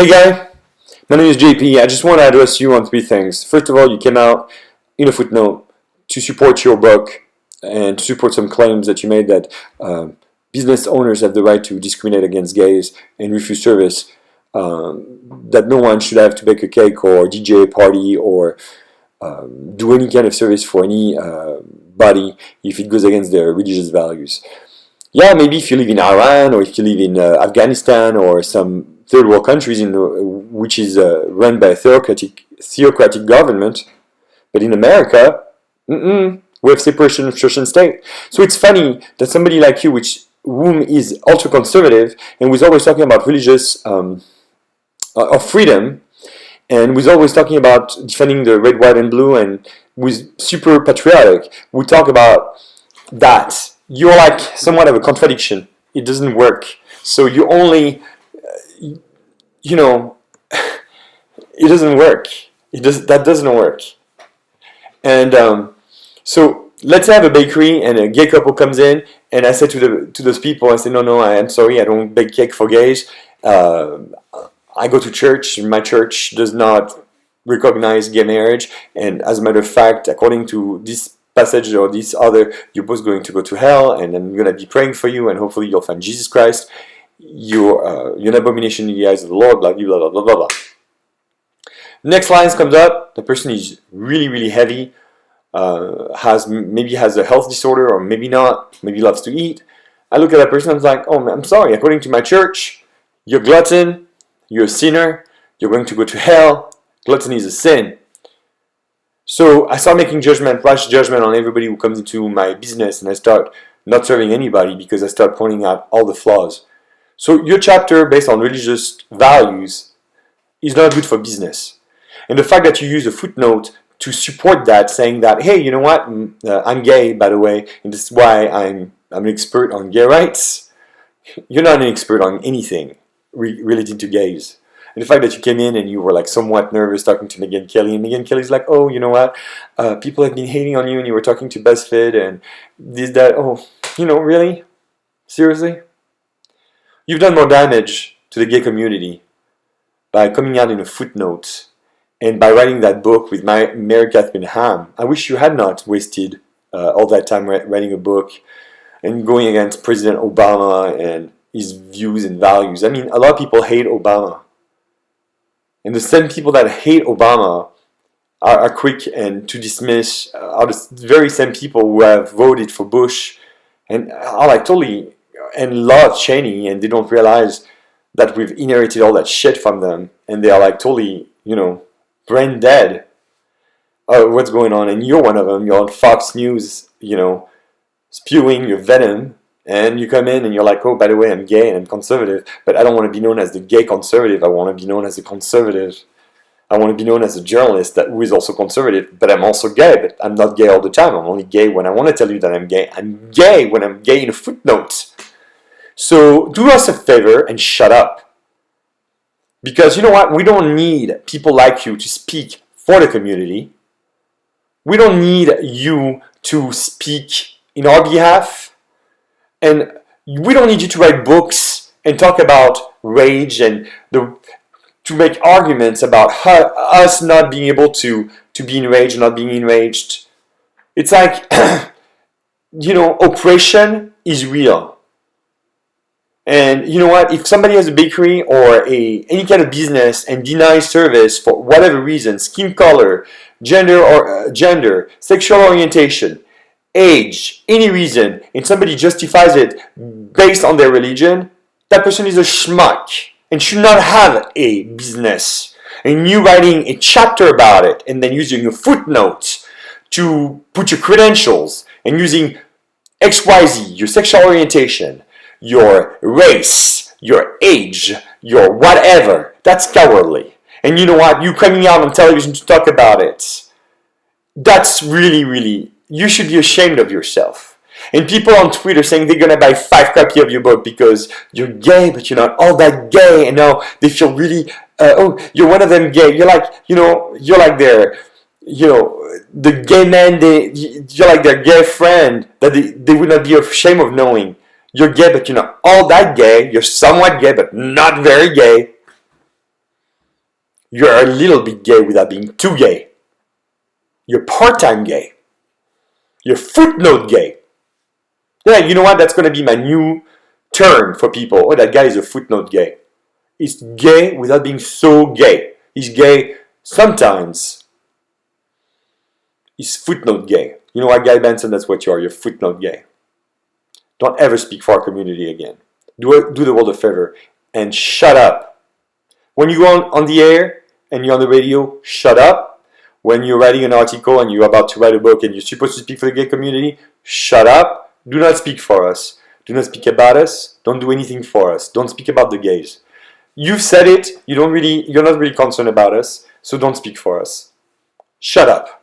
Hey guy, my name is JP. I just want to address you on three things. First of all, you came out in a footnote to support your book and to support some claims that you made that business owners have the right to discriminate against gays and refuse service, that no one should have to bake a cake or DJ a party or do any kind of service for any body if it goes against their religious values. Yeah, maybe if you live in Iran or if you live in Afghanistan or some third world countries which is run by a theocratic government, but in America, we have separation of church and state. So it's funny that somebody like you, whom is ultra conservative and was always talking about religious of freedom, and was always talking about defending the red, white, and blue, and was super patriotic, we talk about that. You're like somewhat of a contradiction. It doesn't work. So you only, it doesn't work. That doesn't work. And so let's have a bakery and a gay couple comes in, and I said to those people, I said, no, I'm sorry, I don't bake cake for gays. I go to church. My church does not recognize gay marriage, and as a matter of fact, according to this passage or this other, you're both going to go to hell, and I'm going to be praying for you, and hopefully you'll find Jesus Christ. You're an abomination in the eyes of the Lord, blah, blah, blah, blah, blah, blah. Next lines comes up, the person is really, really heavy, maybe has a health disorder, or maybe not, maybe loves to eat. I look at that person, I'm like, oh, I'm sorry, according to my church, you're a glutton, you're a sinner, you're going to go to hell, gluttony is a sin. So I start making rash judgment on everybody who comes into my business, and I start not serving anybody because I start pointing out all the flaws. So your chapter based on religious values is not good for business. And the fact that you use a footnote to support that, saying that, hey, you know what, I'm gay, by the way, and this is why I'm an expert on gay rights. You're not an expert on anything related to gays. And the fact that you came in and you were like somewhat nervous talking to Megyn Kelly, and Megyn Kelly's like, oh, you know what, people have been hating on you, and you were talking to BuzzFeed, and this, that, oh, really? Seriously? You've done more damage to the gay community by coming out in a footnote and by writing that book with Mary Catherine Ham. I wish you had not wasted all that time writing a book and going against President Obama and his views and values. I mean, a lot of people hate Obama. And the same people that hate Obama are quick and to dismiss are the very same people who have voted for Bush and are like totally and love Cheney, and they don't realize that we've inherited all that shit from them, and they are like totally, brain dead. What's going on? And you're one of them. You're on Fox News, spewing your venom. And you come in and you're like, oh, by the way, I'm gay and I'm conservative, but I don't want to be known as the gay conservative. I want to be known as a conservative. I want to be known as a journalist who is also conservative, but I'm also gay, but I'm not gay all the time. I'm only gay when I want to tell you that I'm gay. I'm gay when I'm gay in a footnote. So do us a favor and shut up. Because you know what? We don't need people like you to speak for the community. We don't need you to speak in our behalf. And we don't need you to write books and talk about rage and to make arguments about us not being able to be enraged or not being enraged. It's like, oppression is real. And you know what? If somebody has a bakery or any kind of business and denies service for whatever reason, skin color, gender, sexual orientation, age, any reason, and somebody justifies it based on their religion, that person is a schmuck and should not have a business. And you writing a chapter about it and then using a footnote to put your credentials and using XYZ, your sexual orientation, your race, your age, your whatever, that's cowardly. And you know what? You coming out on television to talk about it, that's really, really, you should be ashamed of yourself. And people on Twitter saying they're going to buy 5 copies of your book because you're gay, but you're not all that gay. And now they feel really, you're one of them gay. You're like, you're like their, the gay man, you're like their gay friend that they would not be ashamed of knowing. You're gay, but you're not all that gay. You're somewhat gay, but not very gay. You're a little bit gay without being too gay. You're part-time gay. You're footnote gay. Yeah, you know what? That's going to be my new term for people. Oh, that guy is a footnote gay. He's gay without being so gay. He's gay sometimes. He's footnote gay. You know what, Guy Benson? That's what you are. You're footnote gay. Don't ever speak for our community again. Do the world a favor and shut up. When you go on the air and you're on the radio, shut up. When you're writing an article and you're about to write a book and you're supposed to speak for the gay community, shut up. Do not speak for us. Do not speak about us. Don't do anything for us. Don't speak about the gays. You've said it. You're not really concerned about us, so don't speak for us. Shut up.